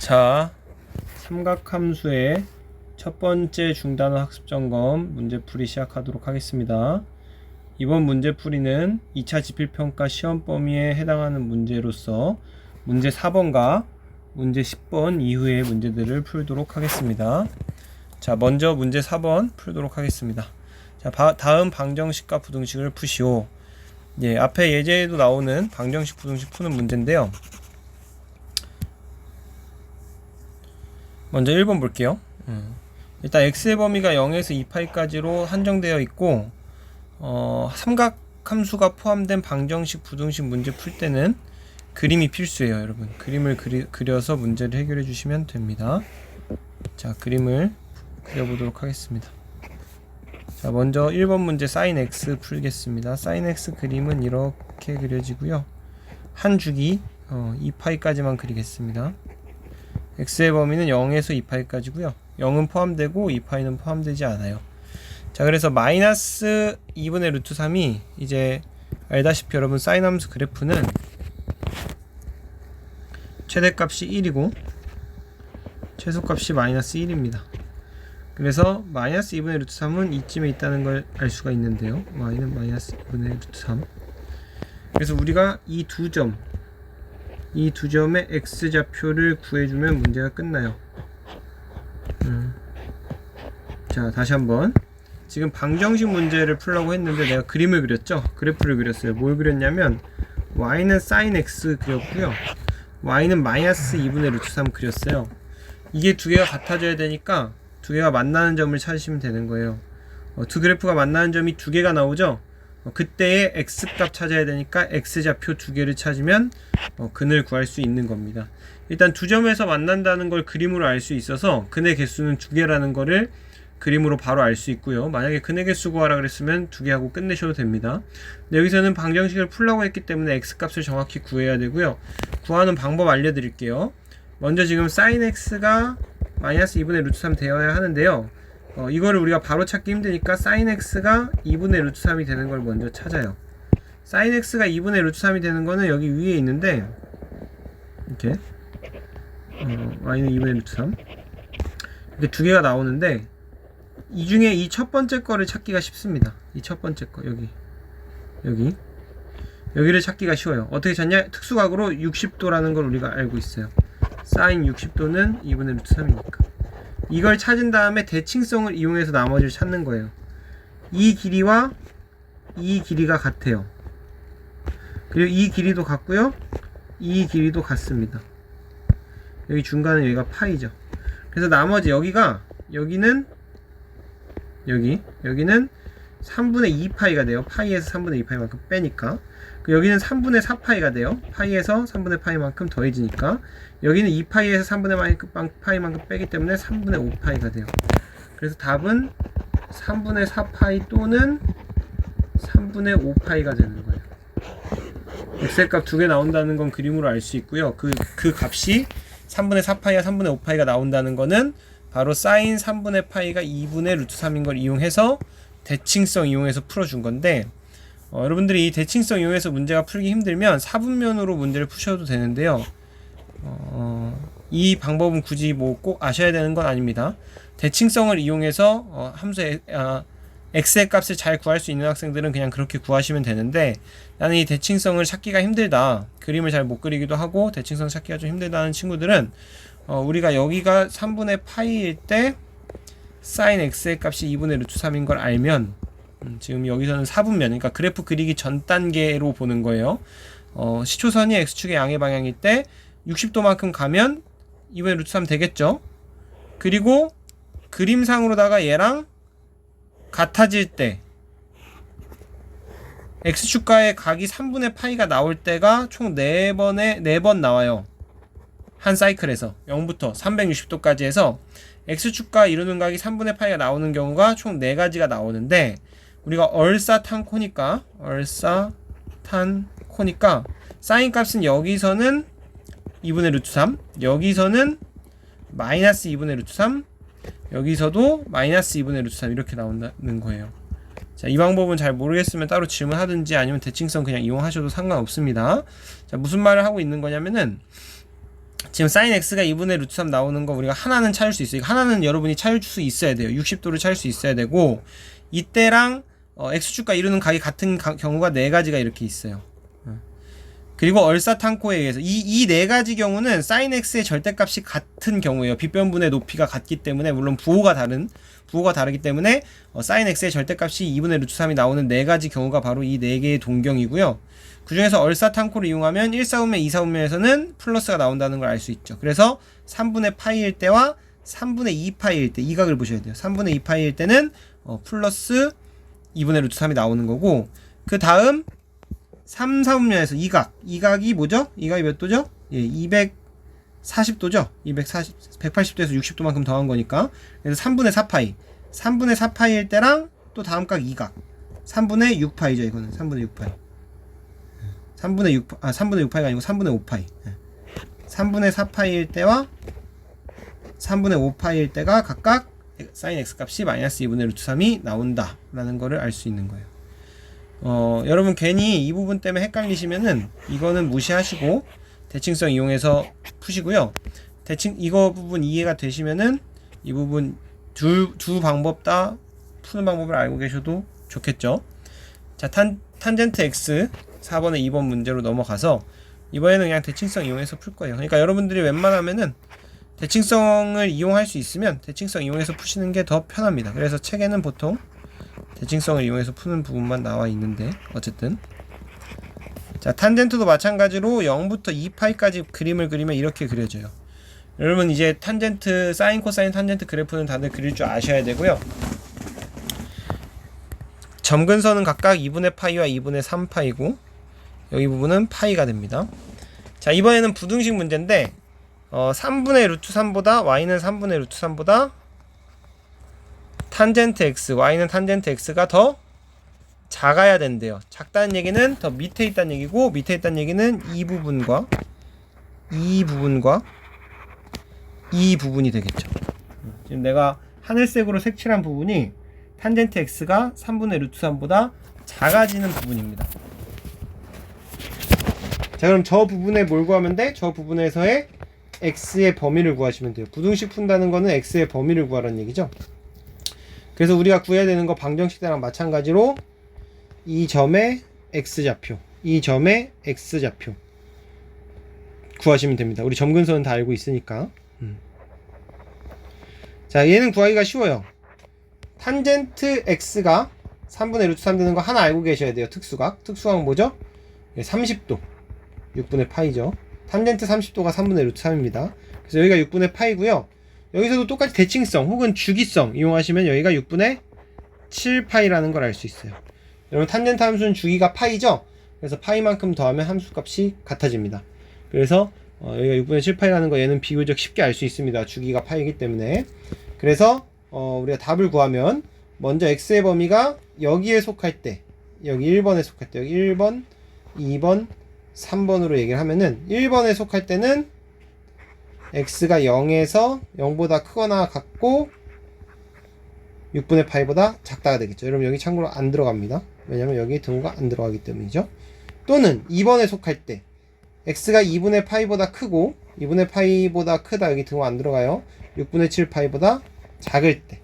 자, 삼각함수의 첫 번째 중단원 학습점검 문제풀이 시작하도록 하겠습니다. 이번 문제풀이는 2차 지필평가 시험 범위에 해당하는 문제로서 문제 4번과 문제 10번 이후의 문제들을 풀도록 하겠습니다. 자, 먼저 문제 4번 풀도록 하겠습니다. 자, 다음 방정식과 부등식을 푸시오. 예, 앞에 예제에도 나오는 방정식, 부등식 푸는 문제인데요. 먼저 1번 볼게요. 일단 x의 범위가 0에서 2파이까지로 한정되어 있고 삼각함수가 포함된 방정식, 부등식 문제 풀 때는 그림이 필수예요. 여러분, 그림을 그려서 문제를 해결해 주시면 됩니다. 자, 그림을 그려보도록 하겠습니다. 자, 먼저 1번 문제 sin x 풀겠습니다. sin x 그림은 이렇게 그려지고요. 한 주기 2파이까지만 그리겠습니다. x의 범위는 0에서 2파이까지고요. 0은 포함되고 2파이는 포함되지 않아요. 자, 그래서 마이너스 2분의 루트 3이 이제 알다시피 여러분 사인 함수 그래프는 최대값이 1이고 최소값이 마이너스 1입니다. 그래서 마이너스 2분의 루트 3은 이쯤에 있다는 걸 알 수가 있는데요. y는 마이너스 2분의 루트 3. 그래서 우리가 이 두 점의 x좌표를 구해주면 문제가 끝나요. 자, 다시 한번. 지금 방정식 문제를 풀려고 했는데 내가 그림을 그렸죠? 그래프를 그렸어요. 뭘 그렸냐면 y는 sin x 그렸고요. y는 마이너스 2분의 루트 3 그렸어요. 이게 두 개가 같아져야 되니까 두 개가 만나는 점을 찾으시면 되는 거예요. 두 그래프가 만나는 점이 두 개가 나오죠? 그때의 x값 찾아야 되니까 x좌표 두 개를 찾으면 근을 구할 수 있는 겁니다. 일단 두 점에서 만난다는 걸 그림으로 알 수 있어서 근의 개수는 두 개라는 거를 그림으로 바로 알 수 있고요. 만약에 근의 개수 구하라 그랬으면 두 개 하고 끝내셔도 됩니다. 근데 여기서는 방정식을 풀라고 했기 때문에 x값을 정확히 구해야 되고요. 구하는 방법 알려드릴게요. 먼저 지금 sin x가 마이너스 2분의 루트 3 되어야 하는데요. 이거를 우리가 바로 찾기 힘드니까 sin x가 2분의 루트 3이 되는 걸 먼저 찾아요. sin x가 2분의 루트 3이 되는 거는 여기 위에 있는데 이렇게 y는 2분의 루트 3 이렇게 두 개가 나오는데 이 중에 이 첫 번째 거를 찾기가 쉽습니다. 이 첫 번째 거 여기를 찾기가 쉬워요. 어떻게 찾냐? 특수각으로 60도라는 걸 우리가 알고 있어요. sin 60도는 2분의 루트 3이니까 이걸 찾은 다음에 대칭성을 이용해서 나머지를 찾는 거예요. 이 길이와 이 길이가 같아요. 그리고 이 길이도 같고요. 이 길이도 같습니다. 여기 중간은 여기가 파이죠. 그래서 나머지 여기는 3분의 2파이가 돼요. 파이에서 3분의 2파이만큼 빼니까. 여기는 3분의 4파이가 돼요. 파이에서 3분의 파이만큼 더해지니까. 여기는 2파이에서 3분의 파이만큼 빼기 때문에 3분의 5파이가 돼요. 그래서 답은 3분의 4파이 또는 3분의 5파이가 되는 거예요. 엑셀 값 두 개 나온다는 건 그림으로 알 수 있고요. 그 값이 3분의 4파이와 3분의 5파이가 나온다는 거는 바로 사인 3분의 파이가 2분의 루트 3인 걸 이용해서 대칭성 이용해서 풀어준 건데 여러분들이 이 대칭성 이용해서 문제가 풀기 힘들면 사분면으로 문제를 푸셔도 되는데요. 이 방법은 굳이 뭐 꼭 아셔야 되는 건 아닙니다. 대칭성을 이용해서 함수의 x의 값을 잘 구할 수 있는 학생들은 그냥 그렇게 구하시면 되는데 나는 이 대칭성을 찾기가 힘들다, 그림을 잘 못 그리기도 하고 대칭성 찾기가 좀 힘들다는 친구들은 우리가 여기가 3분의 파이일 때 sin x의 값이 2분의 루트 3인 걸 알면 지금 여기서는 사분면, 그러니까 그래프 그리기 전 단계로 보는 거예요. 시초선이 x축의 양의 방향일 때 60도만큼 가면 2분의 루트 3 되겠죠. 그리고 그림상으로다가 얘랑 같아질 때 x축과의 각이 3분의 파이가 나올 때가 총 4번 나와요. 한 사이클에서 0부터 360도까지 해서 x축과 이루는 각이 3분의 파이가 나오는 경우가 총 4가지가 나오는데 우리가 얼싸탄코니까 사인 값은 여기서는 2분의 루트 3, 여기서는 마이너스 2분의 루트 3, 여기서도 마이너스 2분의 루트 3 이렇게 나온다는 거예요. 자, 이 방법은 잘 모르겠으면 따로 질문하든지 아니면 대칭성 그냥 이용하셔도 상관없습니다. 자, 무슨 말을 하고 있는 거냐면은 지금 sin x가 2분의 루트 3 나오는 거 우리가 하나는 찾을 수 있어요. 하나는 여러분이 찾을 수 있어야 돼요. 60도를 찾을 수 있어야 되고, 이때랑 x축과 이루는 각이 같은 경우가 4가지가 이렇게 있어요. 그리고 얼사탄코에 의해서 이 4가지 경우는 sin x의 절대값이 같은 경우예요. 빗변분의 높이가 같기 때문에, 물론 부호가 다르기 때문에 sin x의 절대값이 2분의 루트 3이 나오는 4가지 경우가 바로 이 4개의 동경이고요. 그 중에서 얼사탄코를 이용하면 1사분면, 2사분면에서는 플러스가 나온다는 걸 알 수 있죠. 그래서 3분의 파이일 때와 3분의 2파이일 때 이 각을 보셔야 돼요. 3분의 2파이일 때는 플러스 2분의 루트 3이 나오는 거고, 그 다음 3, 4분면에서 이 각이 뭐죠? 이 각이 몇 도죠? 예, 240도죠? 180도에서 60도만큼 더한 거니까. 그래서 3분의 4파이. 3분의 4파이일 때랑 또 다음 각 2각. 3분의 6파이죠, 이거는. 3분의 6파이. 3분의 6파이가 아니고 3분의 5파이. 3분의 4파이일 때와 3분의 5파이일 때가 각각 sin x 값이 마이너스 2분의 루트 3이 나온다 라는 거를 알 수 있는 거예요. 여러분 괜히 이 부분 때문에 헷갈리시면은 이거는 무시하시고 대칭성 이용해서 푸시고요. 이거 부분 이해가 되시면은 이 부분 두 방법 다 푸는 방법을 알고 계셔도 좋겠죠. 자, 탄젠트 x 4번에 2번 문제로 넘어가서 이번에는 그냥 대칭성 이용해서 풀 거예요. 그러니까 여러분들이 웬만하면은 대칭성을 이용할 수 있으면 대칭성 이용해서 푸시는 게 더 편합니다. 그래서 책에는 보통 대칭성을 이용해서 푸는 부분만 나와 있는데, 어쨌든 자, 탄젠트도 마찬가지로 0부터 2파이까지 그림을 그리면 이렇게 그려져요. 여러분 이제 탄젠트, 사인, 코사인, 탄젠트 그래프는 다들 그릴 줄 아셔야 되고요. 점근선은 각각 2분의 파이와 2분의 3파이고 여기 부분은 파이가 됩니다. 자, 이번에는 부등식 문제인데 3분의 루트 3보다 y는 3분의 루트 3보다 탄젠트 x, y는 탄젠트 x가 더 작아야 된대요. 작다는 얘기는 더 밑에 있다는 얘기고, 밑에 있다는 얘기는 이 부분과 이 부분이 되겠죠. 지금 내가 하늘색으로 색칠한 부분이 탄젠트 x가 3분의 루트 3보다 작아지는 부분입니다. 자, 그럼 저 부분에 뭘 구하면 돼? 저 부분에서의 x의 범위를 구하시면 돼요. 부등식 푼다는 거는 x의 범위를 구하라는 얘기죠. 그래서 우리가 구해야 되는 거 방정식 때랑 마찬가지로 이 점의 x좌표, 이 점의 x좌표 구하시면 됩니다. 우리 점근선은 다 알고 있으니까. 자, 얘는 구하기가 쉬워요. 탄젠트 x가 3분의 루트 3 되는 거 하나 알고 계셔야 돼요. 특수각. 특수각은 뭐죠? 30도. 6분의 파이죠. 탄젠트 30도가 3분의 루트 3입니다. 그래서 여기가 6분의 파이고요. 여기서도 똑같이 대칭성 혹은 주기성 이용하시면 여기가 6분의 7파이라는 걸 알 수 있어요. 여러분 탄젠트 함수는 주기가 파이죠? 그래서 파이만큼 더하면 함수값이 같아집니다. 그래서 여기가 6분의 7파이라는 거 얘는 비교적 쉽게 알 수 있습니다. 주기가 파이이기 때문에. 그래서 우리가 답을 구하면 먼저 x의 범위가 여기에 속할 때, 여기 1번에 속할 때, 여기 1번, 2번, 3번으로 얘기를 하면은 1번에 속할 때는 x가 0에서 0보다 크거나 같고 6분의 파이보다 작다가 되겠죠. 여러분 여기 참고로 안 들어갑니다. 왜냐면 여기 등호가 안 들어가기 때문이죠. 또는 2번에 속할 때 x가 2분의 파이보다 크고 2분의 파이보다 크다, 여기 등호 안 들어가요. 6분의 7 파이보다 작을 때.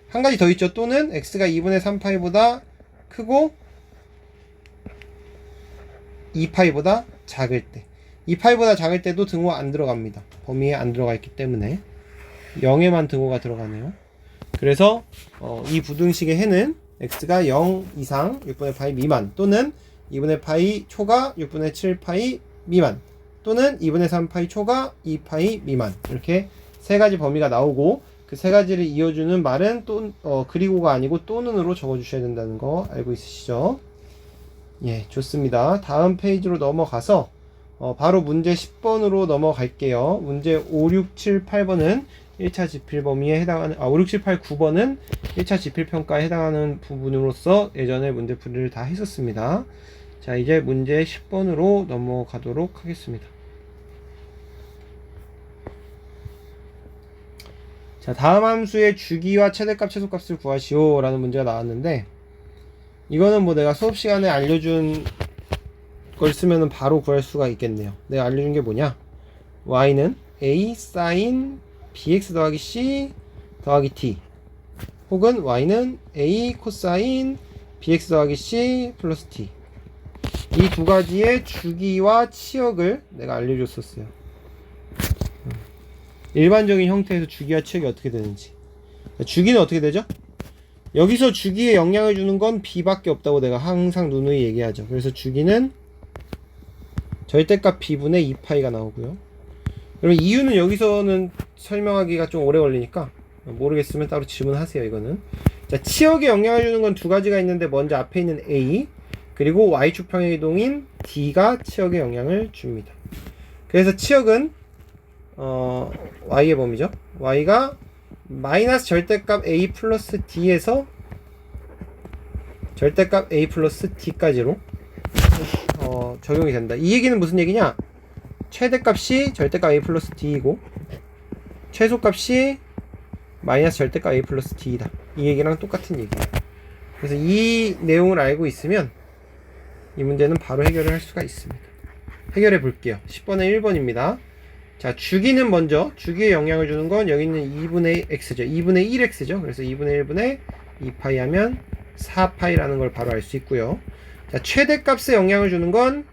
한 가지 더 있죠. 또는 x가 2분의 3 파이보다 크고 2파이보다 작을 때. 2파이보다 작을 때도 등호 안 들어갑니다. 범위에 안 들어가 있기 때문에 0에만 등호가 들어가네요. 그래서 이 부등식의 해는 x가 0 이상 6분의 파이 미만, 또는 2분의 파이 초과 6분의 7 파이 미만, 또는 2분의 3 파이 초과 2 파이 미만, 이렇게 세 가지 범위가 나오고, 그 세 가지를 이어주는 말은 그리고가 아니고 또는으로 적어주셔야 된다는 거 알고 있으시죠? 예, 좋습니다. 다음 페이지로 넘어가서 바로 문제 10번으로 넘어갈게요. 문제 5, 6, 7, 8번은 1차 지필 범위에 해당하는, 5, 6, 7, 8, 9번은 1차 지필 평가에 해당하는 부분으로서 예전에 문제 풀이를 다 했었습니다. 자, 이제 문제 10번으로 넘어가도록 하겠습니다. 자, 다음 함수의 주기와 최대값, 최소값을 구하시오 라는 문제가 나왔는데, 이거는 뭐 내가 수업 시간에 알려준 걸 쓰면은 바로 구할 수가 있겠네요. 내가 알려준 게 뭐냐? y는 a sin bx 더하기 c 더하기 t, 혹은 y는 a 코사인 bx 더하기 c 플러스 t. 이 두 가지의 주기와 치역을 내가 알려줬었어요. 일반적인 형태에서 주기와 치역이 어떻게 되는지. 주기는 어떻게 되죠? 여기서 주기에 영향을 주는 건 b밖에 없다고 내가 항상 누누이 얘기하죠. 그래서 주기는 절대값 b분의 2파이가 나오고요. 그럼 이유는 여기서는 설명하기가 좀 오래 걸리니까 모르겠으면 따로 질문하세요. 이거는. 자, 치역에 영향을 주는 건 두 가지가 있는데, 먼저 앞에 있는 a 그리고 y축 평행이동인 d가 치역에 영향을 줍니다. 그래서 치역은 y의 범위죠. y가 마이너스 절대값 a 플러스 d에서 절대값 a 플러스 d까지로 적용이 된다. 이 얘기는 무슨 얘기냐? 최대값이 절대값 a 플러스 d이고 최소값이 마이너스 절대값 a 플러스 d이다. 이 얘기랑 똑같은 얘기예요. 그래서 이 내용을 알고 있으면 이 문제는 바로 해결을 할 수가 있습니다. 해결해 볼게요. 10번에 1번입니다. 자, 주기는 먼저, 주기에 영향을 주는 건 여기 있는 2분의 x죠. 2분의 1x죠. 그래서 2분의 1분의 2파이 하면 4파이라는 걸 바로 알 수 있고요. 자, 최대값에 영향을 주는 건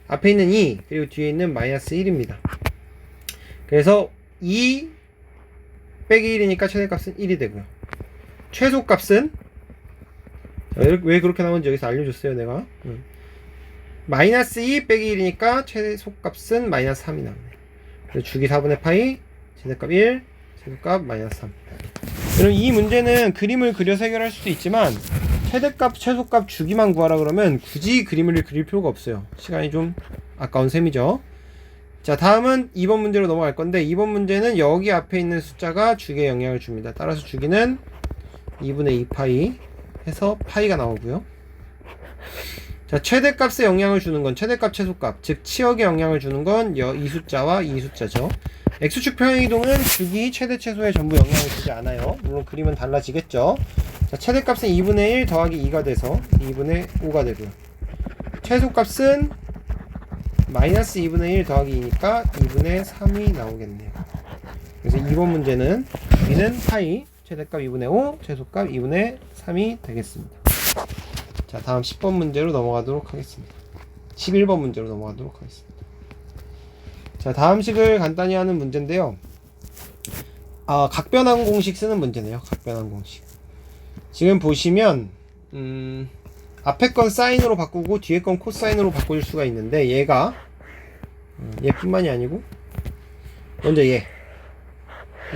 앞에 있는 2 그리고 뒤에 있는 마이너스 1입니다. 그래서 2 빼기 1이니까 최대값은 1이 되고요. 최소값은 왜 그렇게 나오는지 여기서 알려줬어요. 내가 마이너스 2 빼기 1이니까 최소값은 마이너스 3이 나옵니다. 그래서 주기 4분의 파이, 최대값 1, 최소값 마이너스 3. 그럼 이 문제는 그림을 그려서 해결할 수도 있지만, 최대값, 최소값, 주기만 구하라 그러면 굳이 그림을 그릴 필요가 없어요. 시간이 좀 아까운 셈이죠. 자, 다음은 2번 문제로 넘어갈 건데, 2번 문제는 여기 앞에 있는 숫자가 주기에 영향을 줍니다. 따라서 주기는 2분의 2파이 해서 파이가 나오고요. 자, 최대값에 영향을 주는 건 최대값, 최소값, 즉 치역에 영향을 주는 건 이 숫자와 이 숫자죠. x축 평행이동은 주기, 최대, 최소에 전부 영향을 주지 않아요. 물론 그림은 달라지겠죠. 자, 최대값은 2분의 1 더하기 2가 돼서 2분의 5가 되고요. 최소값은 마이너스 2분의 1 더하기 2니까 2분의 3이 나오겠네요. 그래서 2번 문제는 주기는 파이, 최대값 2분의 5, 최소값 2분의 3이 되겠습니다. 자, 다음 10번 문제로 넘어가도록 하겠습니다. 11번 문제로 넘어가도록 하겠습니다. 자, 다음 식을 간단히 하는 문제인데요. 각변환 공식 쓰는 문제네요. 각변환 공식. 지금 보시면 앞에 건 사인으로 바꾸고 뒤에 건 코사인으로 바꿀 수가 있는데, 얘가 얘뿐만이 아니고 먼저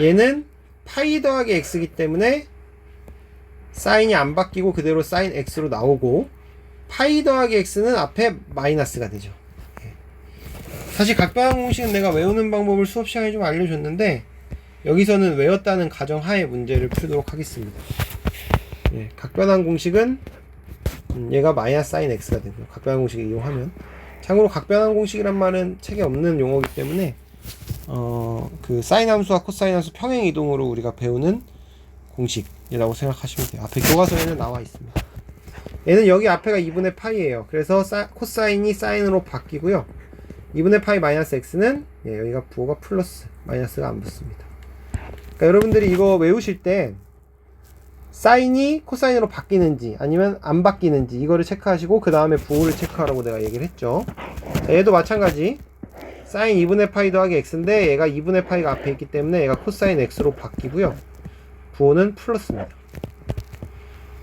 얘는 파이 더하기 x이기 때문에 사인이 안 바뀌고 그대로 사인 x로 나오고, 파이 더하기 x는 앞에 마이너스가 되죠. 사실 각변환 공식은 내가 외우는 방법을 수업 시간에 좀 알려줬는데, 여기서는 외웠다는 가정하에 문제를 풀도록 하겠습니다. 각변환 공식은 얘가 마이너스 사인 x가 되고요. 각변환 공식을 이용하면. 참고로 각변환 공식이란 말은 책에 없는 용어이기 때문에 그 사인 함수와 코사인 함수 평행 이동으로 우리가 배우는 공식이라고 생각하시면 돼요. 앞에 교과서에는 나와 있습니다. 얘는 여기 앞에가 2분의 파이예요. 그래서 코사인이 사인으로 바뀌고요. 2분의 파이 마이너스 x는 여기가 부호가 플러스, 마이너스가 안 붙습니다. 그러니까 여러분들이 이거 외우실 때 사인이 코사인으로 바뀌는지 아니면 안 바뀌는지 이거를 체크하시고 그 다음에 부호를 체크하라고 내가 얘기를 했죠. 자, 얘도 마찬가지 사인 2분의 파이 더하기 x인데 얘가 2분의 파이가 앞에 있기 때문에 얘가 코사인 x로 바뀌고요. 부호는 플러스입니다.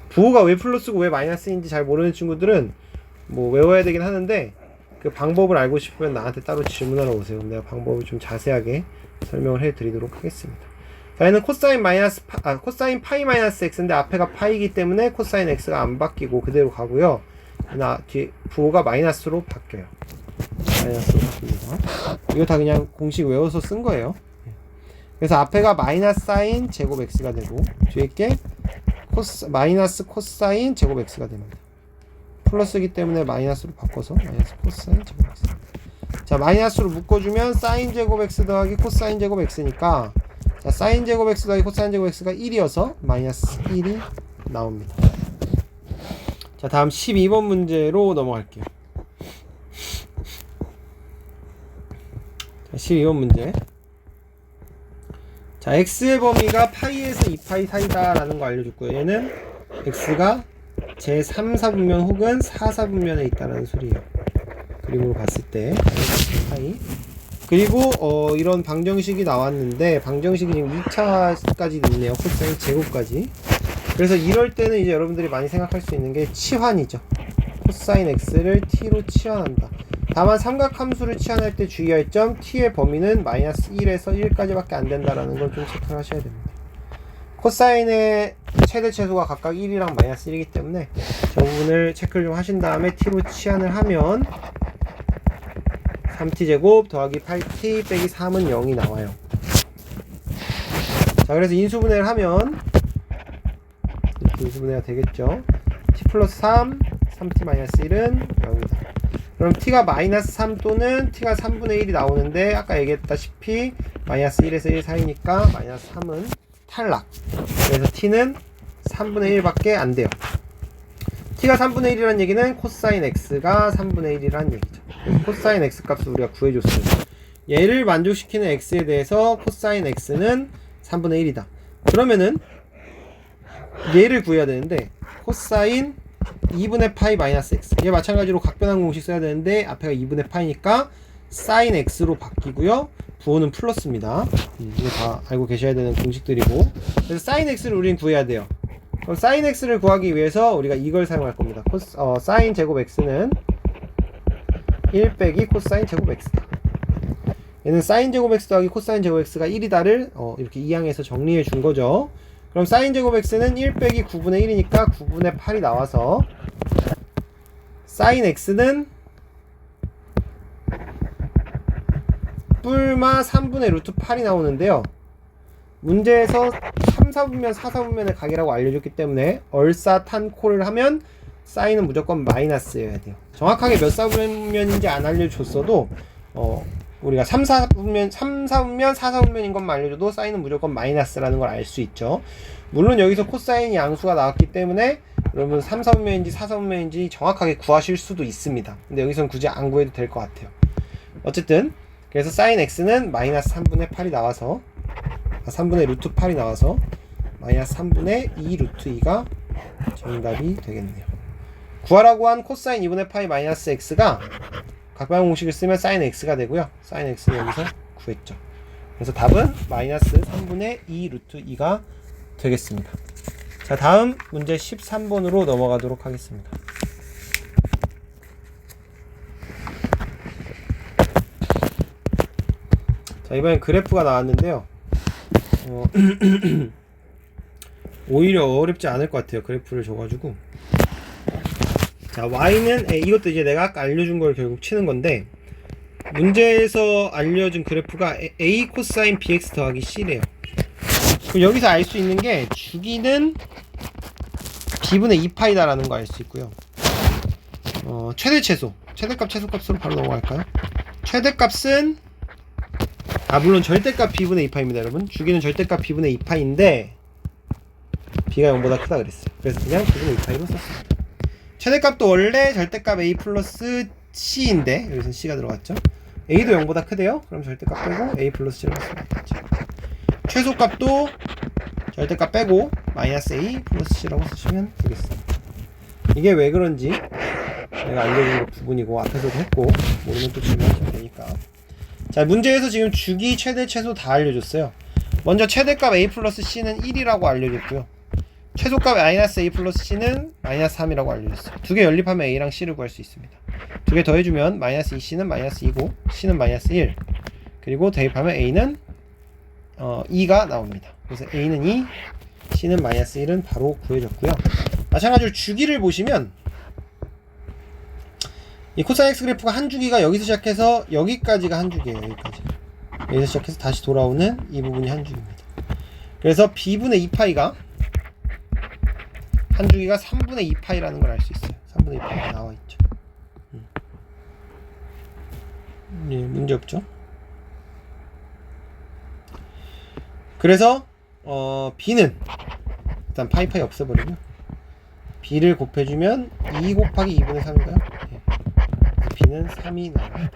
부호가 왜 플러스고 왜 마이너스인지 잘 모르는 친구들은 뭐 외워야 되긴 하는데, 그 방법을 알고 싶으면 나한테 따로 질문하러 오세요. 내가 방법을 좀 자세하게 설명을 해 드리도록 하겠습니다. 자, 얘는 코사인 파이 마이너스 x인데 앞에가 파이기 때문에 코사인 x가 안 바뀌고 그대로 가고요. 뒤에 부호가 마이너스로 바뀌어요. 마이너스로 바뀝니다. 이거 다 그냥 공식 외워서 쓴 거예요. 그래서 앞에가 마이너스 사인 제곱 x가 되고 뒤에 게 마이너스 코사인 제곱 x가 됩니다. 플러스이기 때문에 마이너스로 바꿔서 마이너스 코사인 제곱 x. 자, 마이너스로 묶어주면 사인 제곱 x 더하기 코사인 제곱 x니까, 자, 사인 제곱 x 더하기 코사인 제곱 x가 1이어서 마이너스 1이 나옵니다. 자, 다음 12번 문제로 넘어갈게요. 자, 12번 문제. 자, x의 범위가 파이에서 2파이 사이다 라는 거 알려줬고요. 얘는 x가 제 3사분면 혹은 4사분면에 있다는 소리예요. 그림으로 봤을 때 파이. 그리고 이런 방정식이 나왔는데 방정식이 지금 2차까지 있네요. 코사인 제곱까지. 그래서 이럴 때는 이제 여러분들이 많이 생각할 수 있는 게 치환이죠. 코사인 x를 t로 치환한다. 다만 삼각함수를 치환할 때 주의할 점, t의 범위는 마이너스 1에서 1까지밖에 안 된다라는 걸 좀 체크를 하셔야 됩니다. 코사인의 최대 최소가 각각 1이랑 마이너스 1이기 때문에 저 부분을 체크를 좀 하신 다음에 t로 치환을 하면 3t제곱 더하기 8t 빼기 3은 0이 나와요. 자, 그래서 인수분해를 하면 이렇게 인수분해가 되겠죠. t 플러스 3, 3t 마이너스 1은 0이다. 그럼 t가 마이너스 3 또는 t가 3분의 1이 나오는데 아까 얘기했다시피 마이너스 1에서 1 사이니까 마이너스 3은 탈락. 그래서 t는 3분의 1밖에 안 돼요. t가 3분의 1이라는 얘기는 코사인 x가 3분의 1이라는 얘기죠. 코사인 x 값을 우리가 구해줬어요. 얘를 만족시키는 x에 대해서 코사인 x는 3분의 1이다. 그러면은 얘를 구해야 되는데 코사인 2분의 파이 마이너스 x. 얘 마찬가지로 각변환 공식 써야 되는데 앞에가 2분의 파이니까 사인 x로 바뀌고요. 부호는 플러스입니다. 이거 다 알고 계셔야 되는 공식들이고. 그래서 사인 x를 우리는 구해야 돼요. 그럼 사인 x를 구하기 위해서 우리가 이걸 사용할 겁니다. 사인 제곱 x는 1 빼기 코사인 제곱 x다. 얘는 사인 제곱 x 더하기 코사인 제곱 x가 1이다를 이렇게 이항에서 정리해 준 거죠. 그럼 사인 제곱 x는 1 빼기 9분의 1이니까 9분의 8이 나와서 사인 x는 뿔마 3분의 루트 8이 나오는데요. 문제에서 3, 4분면, 4, 4분면의 각이라고 알려줬기 때문에 얼싸탄코를 하면 사인은 무조건 마이너스여야 돼요. 정확하게 몇 사분면인지 안 알려줬어도 우리가 3, 4분면, 4, 4분면인 것만 알려줘도 사인은 무조건 마이너스라는 걸 알 수 있죠. 물론 여기서 코사인이 양수가 나왔기 때문에 여러분 3, 4분면인지 4, 4분면인지 정확하게 구하실 수도 있습니다. 근데 여기서는 굳이 안 구해도 될 것 같아요. 어쨌든 그래서 사인 x는 마이너스 3분의 8이 나와서 3분의 루트 8이 나와서 마이너스 3분의 2 루트 2가 정답이 되겠네요. 구하라고 한 코사인 2분의 파이 마이너스 x가 각변환 공식을 쓰면 사인 x가 되고요. 사인 x는 여기서 구했죠. 그래서 답은 마이너스 3분의 2 루트 2가 되겠습니다. 자, 다음 문제 13번으로 넘어가도록 하겠습니다. 자, 이번엔 그래프가 나왔는데요. 오히려 어렵지 않을 것 같아요. 그래프를 줘가지고. 자, y는 이것도 이제 내가 아까 알려준 걸 결국 치는 건데 문제에서 알려준 그래프가 a 코사인 bx 더하기 c래요. 그럼 여기서 알 수 있는 게 주기는 b분의 2파이다 라는 거 알 수 있고요. 최대값 최소값으로 바로 넘어갈까요? 최대값은 물론 절대값 b분의 2파입니다 여러분. 주기는 절대값 b분의 2파인데 b가 0보다 크다 그랬어요. 그래서 그냥 b분의 2파이로 썼습니다. 최대값도 원래 절대값 a 플러스 c인데 여기서 c가 들어갔죠. a도 0보다 크대요. 그럼 절대값 빼고 a 플러스 c라고 쓰면 되겠죠. 최소값도 절대값 빼고 마이너스 a 플러스 c라고 쓰시면 되겠습니다. 이게 왜 그런지 내가 알려준 부분이고 앞에서도 했고 모르면 또 질문하시면 되니까. 자, 문제에서 지금 주기, 최대, 최소 다 알려줬어요. 먼저 최대값 a 플러스 c는 1이라고 알려줬고요. 최소값 마이너스 a 플러스 c는 마이너스 3이라고 알려줬어요. 두 개 연립하면 a랑 c를 구할 수 있습니다. 두 개 더해주면 마이너스 2c는 마이너스 2고 c는 마이너스 1. 그리고 대입하면 a는 2가 나옵니다. 그래서 a는 2, c는 마이너스 1은 바로 구해졌고요. 마찬가지로 주기를 보시면 이 코사인 x 그래프가 한 주기가 여기서 시작해서 여기까지가 한 주기예요. 여기서 시작해서 다시 돌아오는 이 부분이 한 주기입니다. 그래서 b분의 2파이가 한 주기가 3분의 2파이라는 걸 알 수 있어요. 3분의 2파이가 나와 있죠. 예, 문제 없죠? 그래서 b는 일단 파이 없애버리고요. b를 곱해주면 2 곱하기 2분의 3인가요? 예. b는 3이 나와요.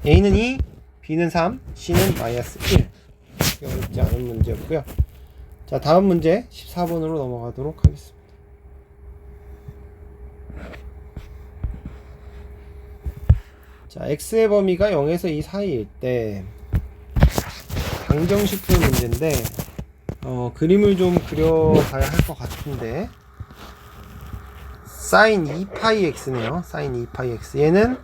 a는 2, b는 3, c는 마이너스 1. 그렇게 어렵지 않은 문제였고요. 자, 다음 문제 14번으로 넘어가도록 하겠습니다. 자, x의 범위가 0에서 2 사이일 때 방정식 푸는 문제인데 그림을 좀 그려봐야 할 것 같은데 sin 2πx네요. sin 2πx. 얘는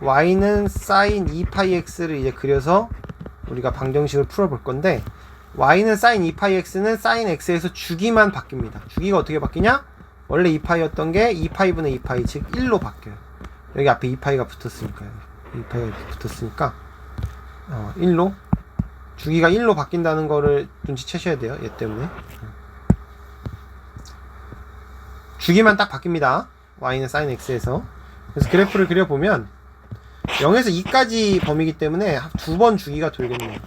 y는 sin 2πx를 이제 그려서 우리가 방정식을 풀어볼 건데 y는 sin 2πx는 sin x에서 주기만 바뀝니다. 주기가 어떻게 바뀌냐? 원래 2π였던 게 2π분의 2π 즉 1로 바뀌어요. 여기 앞에 2π가 붙었으니까요. 2π가 붙었으니까 1로 주기가 1로 바뀐다는 거를 눈치채셔야 돼요. 얘 때문에 주기만 딱 바뀝니다. y는 sin x에서. 그래서 그래프를 그려보면 0에서 2까지 범위이기 때문에 두 번 주기가 돌겠네요.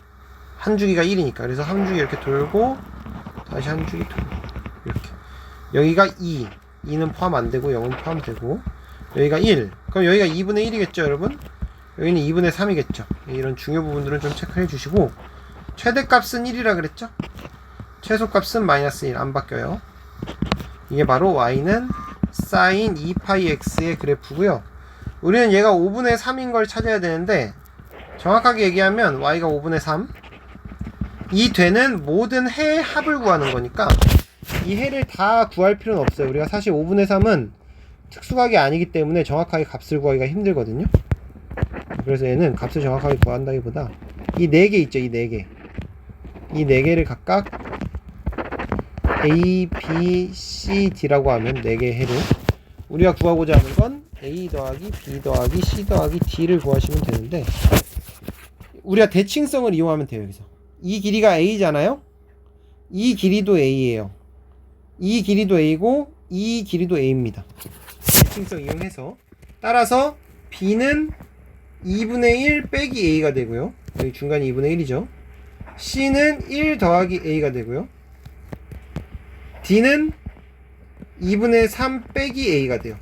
한 주기가 1이니까. 그래서 한 주기 이렇게 돌고 다시 한 주기 돌고 이렇게. 여기가 2는 포함 안 되고 0은 포함되고 여기가 1. 그럼 여기가 2분의 1이겠죠, 여러분? 여기는 2분의 3이겠죠. 이런 중요 부분들은 좀 체크해 주시고 최대값은 1이라 그랬죠? 최소값은 마이너스 1 안 바뀌어요. 이게 바로 y는 sin 2πx의 그래프고요. 우리는 얘가 5분의 3인 걸 찾아야 되는데 정확하게 얘기하면 y가 5분의 3 이 되는 모든 해의 합을 구하는 거니까 이 해를 다 구할 필요는 없어요. 우리가 사실 5분의 3은 특수각이 아니기 때문에 정확하게 값을 구하기가 힘들거든요. 그래서 얘는 값을 정확하게 구한다기보다 이 4개 있죠. 이 4개 이 4개를 각각 A, B, C, D라고 하면 4개의 해를 우리가 구하고자 하는 건 A 더하기 B 더하기 C 더하기 D를 구하시면 되는데 우리가 대칭성을 이용하면 돼요. 여기서 이 길이가 A잖아요. 이 길이도 A예요. 이 길이도 A고 이 길이도 A입니다. 대칭성 이용해서 따라서 B는 2분의 1 빼기 A가 되고요. 여기 중간이 2분의 1이죠. C는 1 더하기 A가 되고요. D는 2분의 3 빼기 A가 돼요.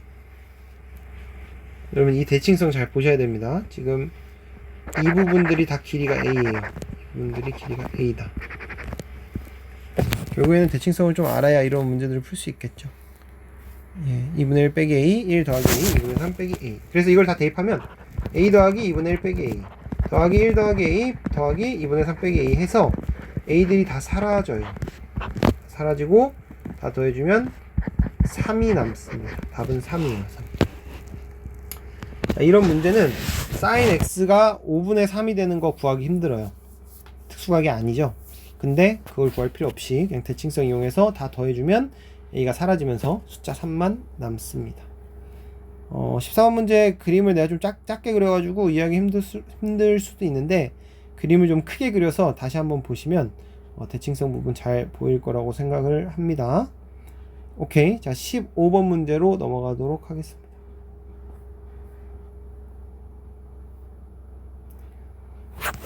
여러분 이 대칭성 잘 보셔야 됩니다. 지금 이 부분들이 다 길이가 A예요. 이 부분들이 길이가 A다. 결국에는 대칭성을 좀 알아야 이런 문제들을 풀 수 있겠죠. 예, 2분의 1 빼기 A, 1 더하기 A, 2분의 3 빼기 A. 그래서 이걸 다 대입하면 A 더하기 2분의 1 빼기 A 더하기 1 더하기 A 더하기 2분의 3 빼기 A 해서 A들이 다 사라져요. 사라지고 다 더해주면 3이 남습니다. 답은 3이에요. 3. 자, 이런 문제는 sin x가 5분의 3이 되는 거 구하기 힘들어요. 특수각이 아니죠. 근데 그걸 구할 필요 없이 그냥 대칭성 이용해서 다 더해주면 a가 사라지면서 숫자 3만 남습니다. 14번 문제 그림을 내가 좀 작게 그려가지고 이해하기 힘들 수도 있는데 그림을 좀 크게 그려서 다시 한번 보시면 대칭성 부분 잘 보일 거라고 생각을 합니다. 오케이. 자, 15번 문제로 넘어가도록 하겠습니다.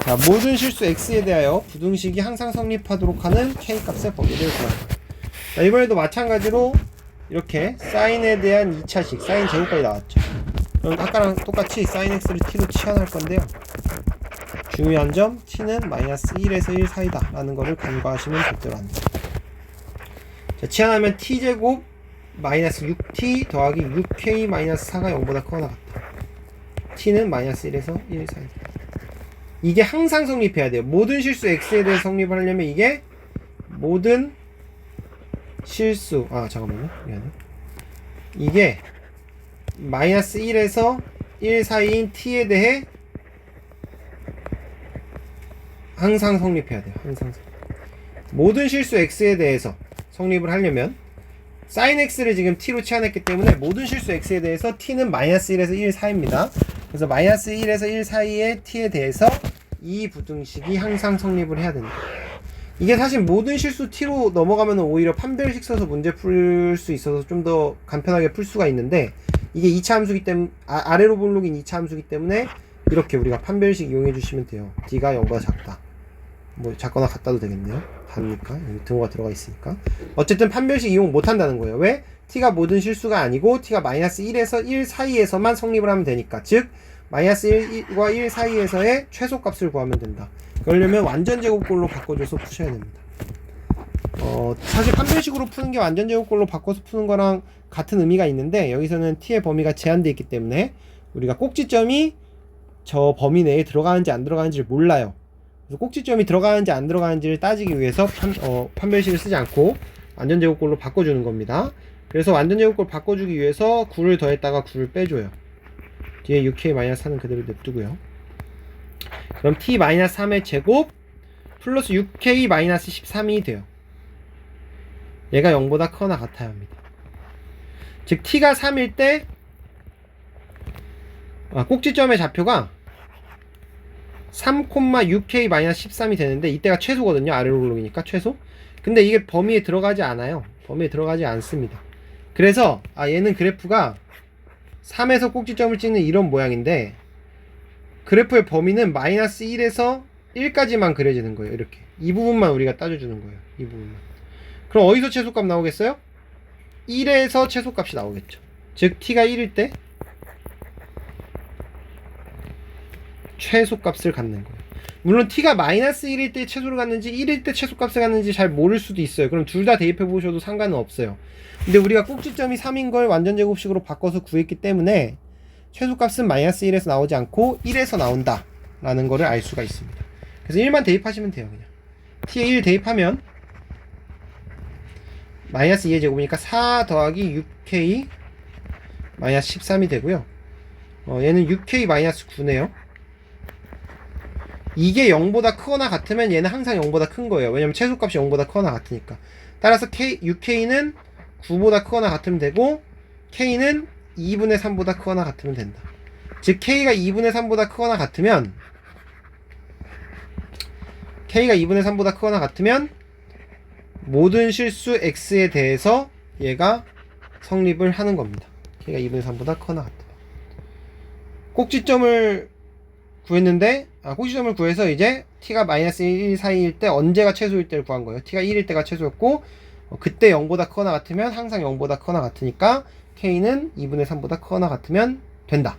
자, 모든 실수 x에 대하여 부등식이 항상 성립하도록 하는 k값의 범위를 구한다. 자, 이번에도 마찬가지로 이렇게 사인에 대한 2차식, 사인 제곱까지 나왔죠. 그럼 아까랑 똑같이 사인 x를 t로 치환할 건데요. 중요한 점, t는 마이너스 1에서 1 사이다 라는 거를 간과하시면 절대로 안 돼요. 자, 치환하면 t제곱 마이너스 6t 더하기 6k 마이너스 4가 0보다 크거나 같다. t는 마이너스 1에서 1 사이다. 이게 항상 성립해야 돼요. 모든 실수 x에 대해 성립을 하려면 이게 모든 실수 잠깐만요. 미안해. 이게 마이너스 1에서 1 사이인 t에 대해 항상 성립해야 돼요. 항상 모든 실수 x에 대해서 성립을 하려면 sin x를 지금 t로 치환했기 때문에 모든 실수 x에 대해서 t는 마이너스 1에서 1 사이입니다. 그래서 마이너스 1에서 1 사이의 t에 대해서 이 부등식이 항상 성립을 해야 된다. 이게 사실 모든 실수 t로 넘어가면 오히려 판별식 써서 문제 풀 수 있어서 좀 더 간편하게 풀 수가 있는데 이게 2차 함수기 때문에 아래로 볼록인 2차 함수기 때문에 이렇게 우리가 판별식 이용해 주시면 돼요. d가 0보다 작다. 뭐 작거나 같다도 되겠네요. 다르니까 여기 등호가 들어가 있으니까. 어쨌든 판별식 이용 못 한다는 거예요. 왜? t가 모든 실수가 아니고 t가 마이너스 1에서 1 사이에서만 성립을 하면 되니까. 즉 마이너스 1과 1 사이에서의 최소값을 구하면 된다. 그러려면 완전 제곱꼴로 바꿔줘서 푸셔야 됩니다. 사실 판별식으로 푸는 게 완전 제곱꼴로 바꿔서 푸는 거랑 같은 의미가 있는데, 여기서는 t의 범위가 제한되어 있기 때문에 우리가 꼭지점이 저 범위 내에 들어가는지 안 들어가는지를 몰라요. 그래서 꼭지점이 들어가는지 안 들어가는지를 따지기 위해서 판별식을 쓰지 않고 완전 제곱꼴로 바꿔주는 겁니다. 그래서 완전 제곱꼴 바꿔주기 위해서 9를 더했다가 9를 빼줘요. 뒤에 6k-4는 그대로 냅두고요. 그럼 t-3의 제곱 플러스 6k-13이 돼요. 얘가 0보다 크거나 같아야 합니다. 즉 t가 3일 때 꼭지점의 좌표가 3,6k-13이 되는데, 이때가 최소거든요. 아래로 오르니까 최소. 근데 이게 범위에 들어가지 않아요. 범위에 들어가지 않습니다. 그래서 얘는 그래프가 3에서 꼭지점을 찍는 이런 모양인데, 그래프의 범위는 마이너스 1에서 1까지만 그려지는 거예요. 이렇게 이 부분만 우리가 따져주는 거예요. 이 부분만. 그럼 어디서 최소값 나오겠어요? 1에서 최소값이 나오겠죠. 즉 t가 1일 때 최소값을 갖는 거예요. 물론 t가 마이너스 1일 때 최소를 갖는지 1일 때 최소값을 갖는지 잘 모를 수도 있어요. 그럼 둘 다 대입해 보셔도 상관은 없어요. 근데 우리가 꼭지점이 3인 걸 완전 제곱식으로 바꿔서 구했기 때문에 최소값은 마이너스 1에서 나오지 않고 1에서 나온다 라는 거를 알 수가 있습니다. 그래서 1만 대입하시면 돼요. 그냥 t에 1 대입하면 마이너스 2의 제곱이니까 4 더하기 6k 마이너스 13이 되고요. 얘는 6k 마이너스 9네요. 이게 0보다 크거나 같으면 얘는 항상 0보다 큰 거예요. 왜냐면 최소값이 0보다 크거나 같으니까. 따라서 6k는 9보다 크거나 같으면 되고, k는 2분의 3보다 크거나 같으면 된다. 즉 k가 2분의 3보다 크거나 같으면 모든 실수 x에 대해서 얘가 성립을 하는 겁니다. k가 2분의 3보다 크거나 같다. 꼭지점을 구해서 이제 t가 마이너스 1 사이일 때 언제가 최소일 때를 구한 거예요. t가 1일 때가 최소였고, 그때 0보다 크거나 같으면 항상 0보다 크거나 같으니까 k는 2분의 3보다 크거나 같으면 된다.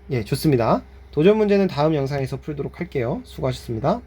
예, 좋습니다. 도전 문제는 다음 영상에서 풀도록 할게요. 수고하셨습니다.